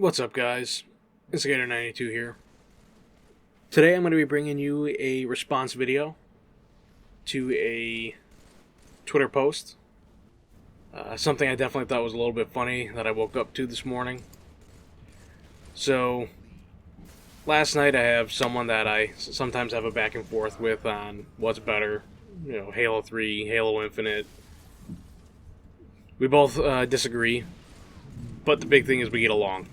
What's up, guys? Instigator92 here. Today I'm going to be bringing you a response video to a Twitter post. Something I definitely thought was a little bit funny that I woke up to this morning. So, last night I have someone that I sometimes have a back and forth with on what's better. Halo 3, Halo Infinite. We both disagree, but the big thing is we get along.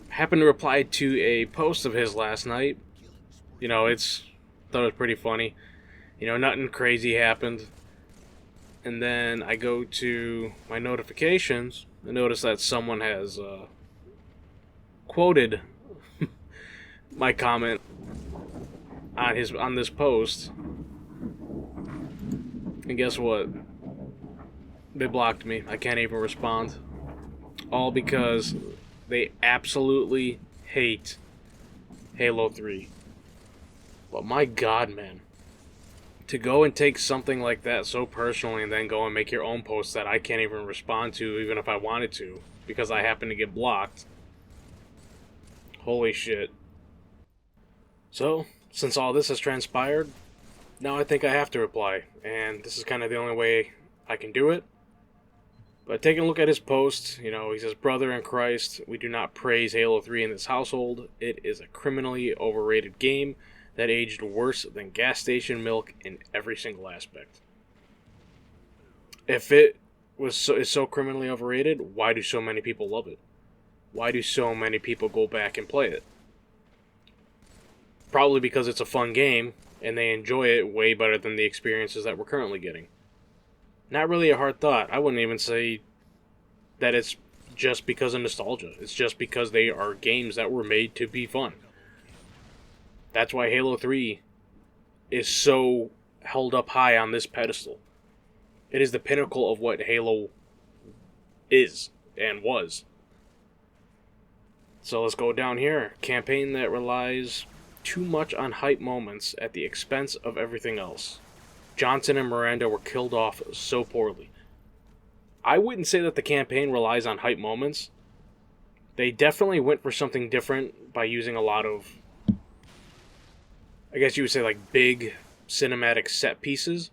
Happened to reply to a post of his last night. Thought it was pretty funny. Nothing crazy happened. And then I go to my notifications and notice that someone has quoted my comment on this post. And guess what? They blocked me. I can't even respond. All because they absolutely hate Halo 3. But my god, man. To go and take something like that so personally and then go and make your own post that I can't even respond to even if I wanted to because I happen to get blocked. Holy shit. So, since all this has transpired, now I think I have to reply. And this is kind of the only way I can do it. But taking a look at his post, he says, "Brother in Christ, we do not praise Halo 3 in this household. It is a criminally overrated game that aged worse than gas station milk in every single aspect." If it is so criminally overrated, why do so many people love it? Why do so many people go back and play it? Probably because it's a fun game, and they enjoy it way better than the experiences that we're currently getting. Not really a hard thought. I wouldn't even say that it's just because of nostalgia. It's just because they are games that were made to be fun. That's why Halo 3 is so held up high on this pedestal. It is the pinnacle of what Halo is and was. So let's go down here. Campaign that relies too much on hype moments at the expense of everything else. Johnson and Miranda were killed off so poorly. I wouldn't say that the campaign relies on hype moments. They definitely went for something different by using a lot of, I guess you would say, like big cinematic set pieces,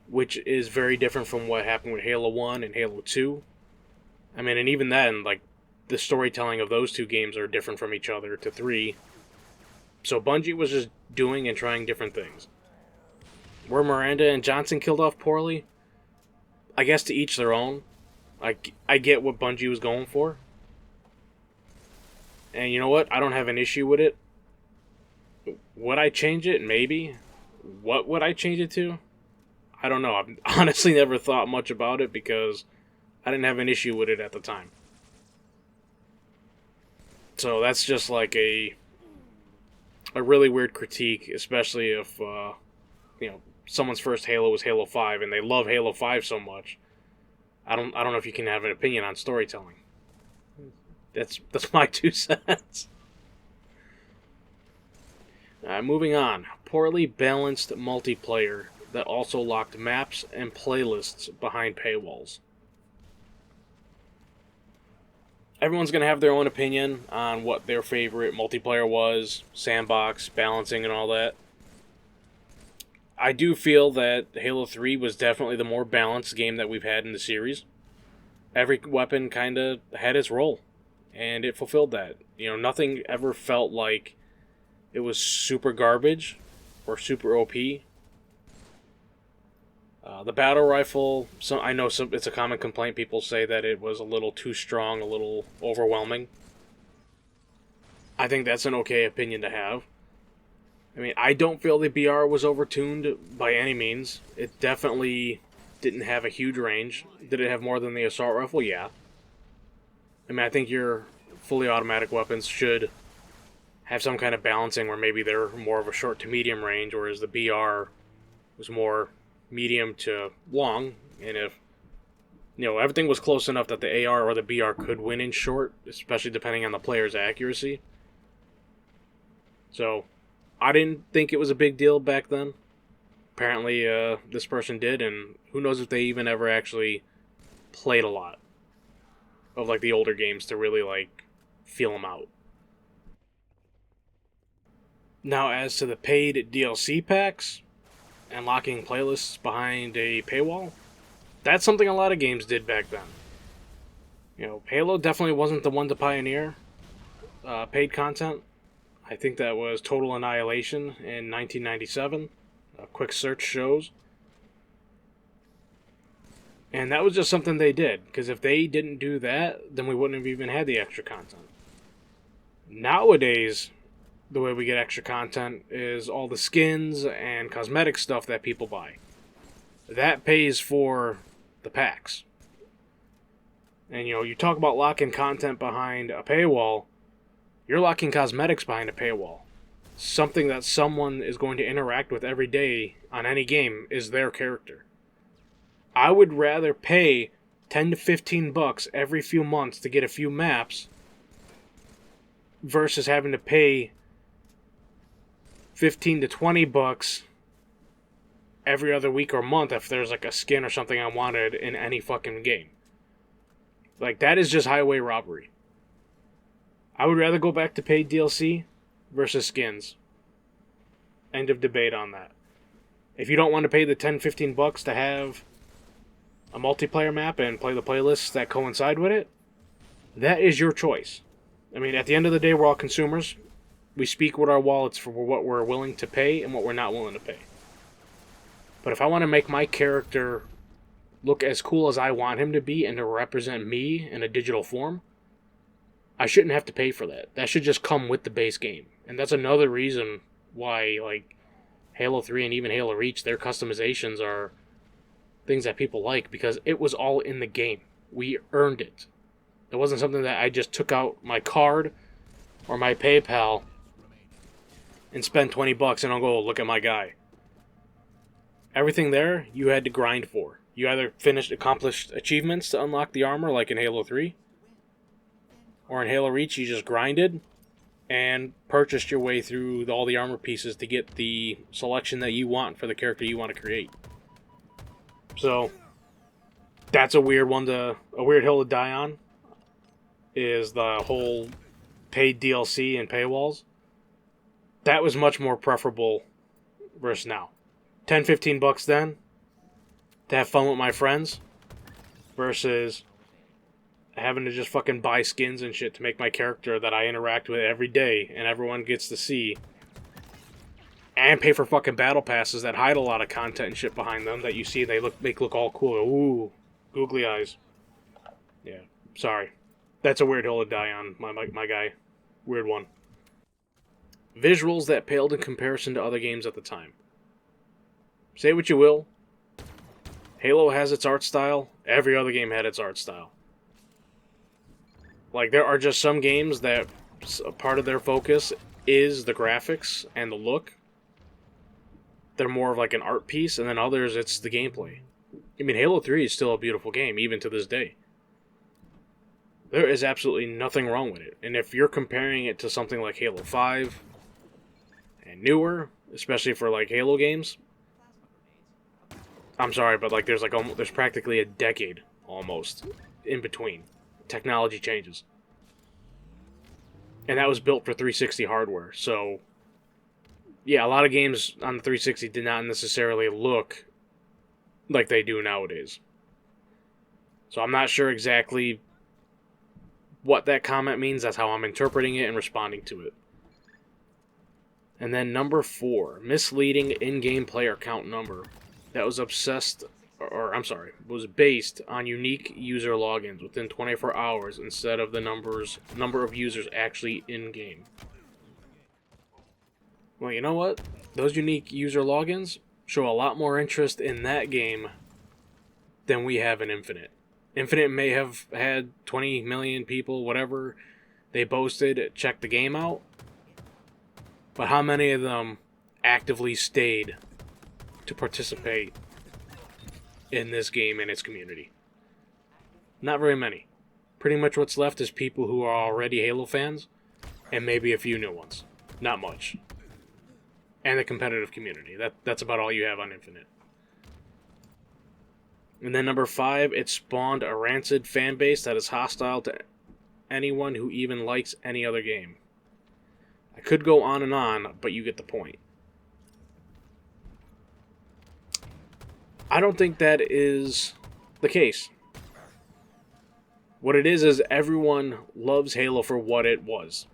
which is very different from what happened with Halo 1 and Halo 2. I mean, and even then, like, the storytelling of those two games are different from each other to 3. So Bungie was just doing and trying different things. Were Miranda and Johnson killed off poorly? I guess to each their own. I get what Bungie was going for. And you know what? I don't have an issue with it. Would I change it? Maybe. What would I change it to? I don't know. I've honestly never thought much about it because I didn't have an issue with it at the time. So that's just like a really weird critique, especially if someone's first Halo was Halo 5 and they love Halo 5 so much. I don't know if you can have an opinion on storytelling. That's my 2 cents. Moving on. Poorly balanced multiplayer that also locked maps and playlists behind paywalls. Everyone's going to have their own opinion on what their favorite multiplayer was, sandbox, balancing, and all that. I do feel that Halo 3 was definitely the more balanced game that we've had in the series. Every weapon kind of had its role, and it fulfilled that. Nothing ever felt like it was super garbage or super OP. The battle rifle, I know it's a common complaint. People say that it was a little too strong, a little overwhelming. I think that's an okay opinion to have. I mean, I don't feel the BR was overtuned by any means. It definitely didn't have a huge range. Did it have more than the assault rifle? Yeah. I mean, I think your fully automatic weapons should have some kind of balancing where maybe they're more of a short to medium range, whereas the BR was more medium to long. And if everything was close enough that the AR or the BR could win in short, especially depending on the player's accuracy. So I didn't think it was a big deal back then. Apparently, this person did, and who knows if they even ever actually played a lot. of like the older games to really like feel them out. Now, as to the paid DLC packs and locking playlists behind a paywall, that's something a lot of games did back then. You know, Halo definitely wasn't the one to pioneer paid content. I think that was Total Annihilation in 1997. A quick search shows. And that was just something they did, because if they didn't do that, then we wouldn't have even had the extra content. Nowadays, the way we get extra content is all the skins and cosmetic stuff that people buy. That pays for the packs. And, you know, you talk about locking content behind a paywall, you're locking cosmetics behind a paywall. Something that someone is going to interact with every day on any game is their character. I would rather pay 10 to 15 bucks every few months to get a few maps versus having to pay 15 to 20 bucks every other week or month if there's like a skin or something I wanted in any fucking game. Like, that is just highway robbery. I would rather go back to paid DLC versus skins. End of debate on that. If you don't want to pay the 10, 15 bucks to have a multiplayer map and play the playlists that coincide with it, that is your choice. I mean, at the end of the day, we're all consumers. We speak with our wallets for what we're willing to pay and what we're not willing to pay. But if I want to make my character look as cool as I want him to be and to represent me in a digital form, I shouldn't have to pay for that. That should just come with the base game. And that's another reason why, like, Halo 3 and even Halo Reach, their customizations are things that people like, because it was all in the game. We earned it. It wasn't something that I just took out my card or my PayPal and spent 20 bucks and I'll go, look at my guy. Everything there, you had to grind for. You either accomplished achievements to unlock the armor, like in Halo 3, or in Halo Reach, you just grinded and purchased your way through all the armor pieces to get the selection that you want for the character you want to create. So, that's a weird hill to die on, is the whole paid DLC and paywalls. That was much more preferable versus now. 10, 15 bucks then to have fun with my friends versus having to just fucking buy skins and shit to make my character that I interact with every day and everyone gets to see, and pay for fucking battle passes that hide a lot of content and shit behind them that you see they make look all cool. Ooh, googly eyes. Yeah, sorry. That's a weird hill to die on, my guy. Weird one. Visuals that paled in comparison to other games at the time. Say what you will, Halo has its art style. Every other game had its art style. Like, there are just some games that a part of their focus is the graphics and the look. They're more of like an art piece, and then others, it's the gameplay. I mean, Halo 3 is still a beautiful game, even to this day. There is absolutely nothing wrong with it. And if you're comparing it to something like Halo 5 and newer, especially for like Halo games, I'm sorry, but like there's practically a decade almost in between. Technology changes. And that was built for 360 hardware. So, yeah, a lot of games on the 360 did not necessarily look like they do nowadays. So I'm not sure exactly what that comment means. That's how I'm interpreting it and responding to it. And then number 4, misleading in-game player count number that was was based on unique user logins within 24 hours instead of the number of users actually in-game. Well, you know what? Those unique user logins show a lot more interest in that game than we have in Infinite. Infinite may have had 20 million people, whatever they boasted, check the game out. But how many of them actively stayed to participate in this game and its community? Not very many. Pretty much what's left is people who are already Halo fans, and maybe a few new ones. Not much. And the competitive community. That's about all you have on Infinite. And then number 5, it spawned a rancid fan base that is hostile to anyone who even likes any other game. I could go on, but you get the point. I don't think that is the case. What it is everyone loves Halo for what it was.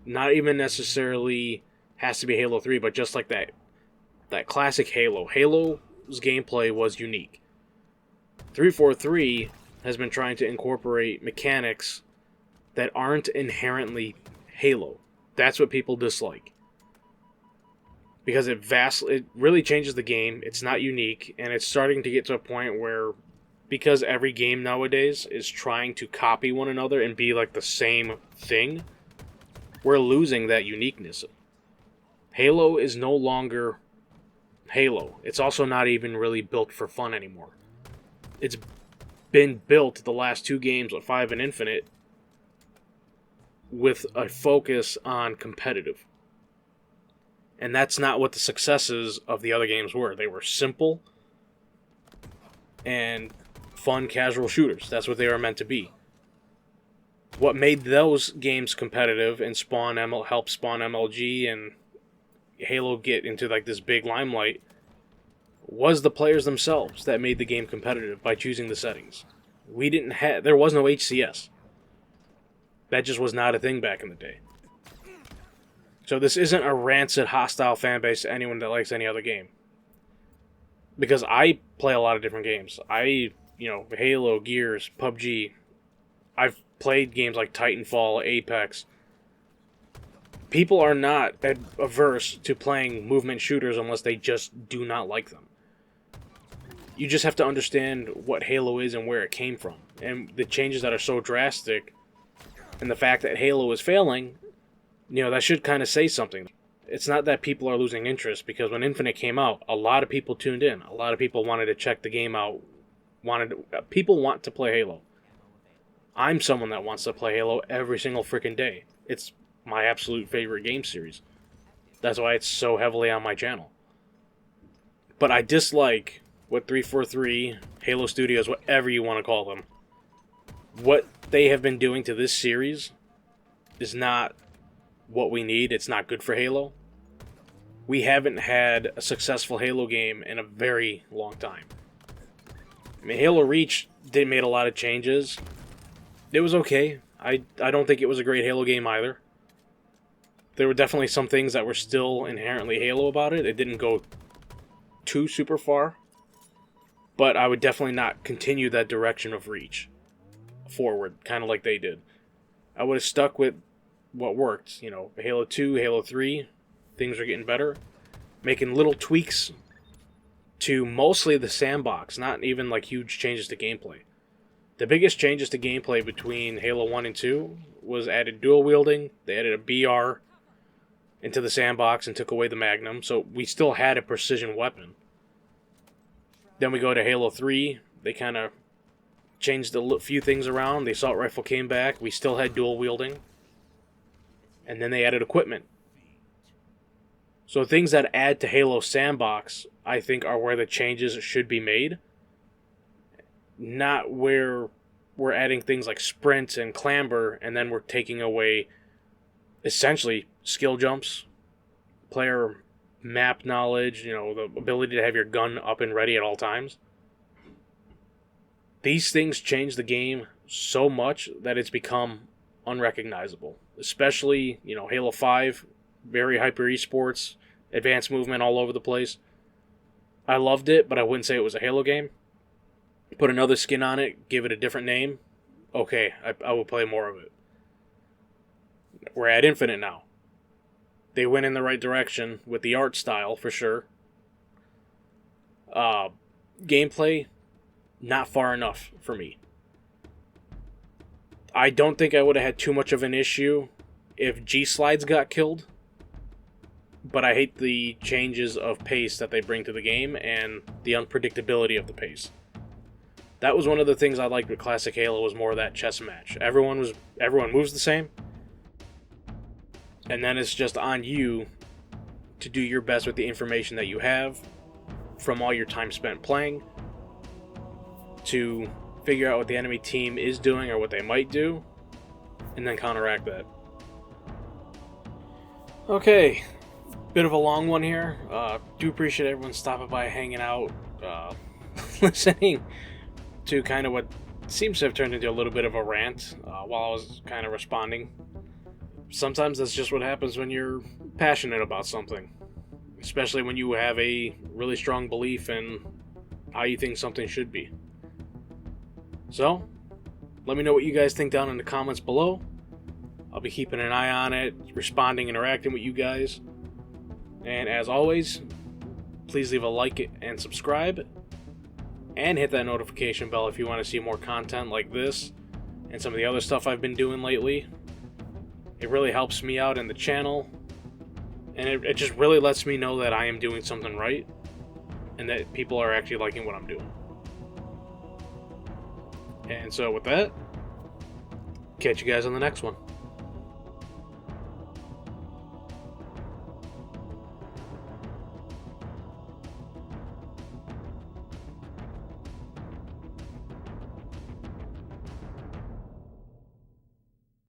Not even necessarily has to be Halo 3, but just like that classic Halo. Halo's gameplay was unique. 343 has been trying to incorporate mechanics that aren't inherently Halo. That's what people dislike. Because it really changes the game, it's not unique, and it's starting to get to a point where, because every game nowadays is trying to copy one another and be like the same thing, we're losing that uniqueness. Halo is no longer Halo. It's also not even really built for fun anymore. It's been built the last 2 games with 5 and Infinite with a focus on competitive. And that's not what the successes of the other games were. They were simple and fun casual shooters. That's what they were meant to be. What made those games competitive and help spawn MLG and Halo get into like this big limelight was the players themselves that made the game competitive by choosing the settings. There was no HCS. That just was not a thing back in the day. So this isn't a rancid, hostile fan base to anyone that likes any other game. Because I play a lot of different games. Halo, Gears, PUBG. I've played games like Titanfall, Apex. People are not averse to playing movement shooters unless they just do not like them. You just have to understand what Halo is and where it came from. And the changes that are so drastic, and the fact that Halo is failing, that should kind of say something. It's not that people are losing interest, because when Infinite came out, a lot of people tuned in. A lot of people wanted to check the game out. People want to play Halo. I'm someone that wants to play Halo every single freaking day. It's my absolute favorite game series. That's why it's so heavily on my channel. But I dislike what 343, Halo Studios, whatever you want to call them, what they have been doing to this series is not what we need. It's not good for Halo. We haven't had a successful Halo game in a very long time. I mean, Halo Reach made a lot of changes. It was okay. I don't think it was a great Halo game either. There were definitely some things that were still inherently Halo about it. It didn't go too super far. But I would definitely not continue that direction of Reach forward, kind of like they did. I would have stuck with what worked. Halo 2, Halo 3, things are getting better. Making little tweaks to mostly the sandbox, not even like huge changes to gameplay. The biggest changes to gameplay between Halo 1 and 2 was added dual wielding. They added a BR into the sandbox and took away the Magnum, so we still had a precision weapon. Then we go to Halo 3. They kind of changed a few things around. The assault rifle came back. We still had dual wielding. And then they added equipment. So things that add to Halo Sandbox, I think, are where the changes should be made. Not where we're adding things like sprint and clamber, and then we're taking away, essentially, skill jumps, player map knowledge, the ability to have your gun up and ready at all times. These things change the game so much that it's become unrecognizable. Especially, Halo 5, very hyper esports, advanced movement all over the place. I loved it, but I wouldn't say it was a Halo game. Put another skin on it, give it a different name. Okay, I will play more of it. We're at Infinite now. They went in the right direction with the art style, for sure. Gameplay, not far enough for me. I don't think I would have had too much of an issue if G-Slides got killed. But I hate the changes of pace that they bring to the game and the unpredictability of the pace. That was one of the things I liked with Classic Halo, was more of that chess match. Everyone moves the same. And then it's just on you to do your best with the information that you have from all your time spent playing. to figure out what the enemy team is doing or what they might do, and then counteract that. Okay, bit of a long one here. Do appreciate everyone stopping by, hanging out, listening to kind of what seems to have turned into a little bit of a rant while I was kind of responding. Sometimes that's just what happens when you're passionate about something, especially when you have a really strong belief in how you think something should be. So, let me know what you guys think down in the comments below. I'll be keeping an eye on it, responding, interacting with you guys. And as always, please leave a like and subscribe. And hit that notification bell if you want to see more content like this and some of the other stuff I've been doing lately. It really helps me out in the channel. And it just really lets me know that I am doing something right. And that people are actually liking what I'm doing. And so with that, catch you guys on the next one.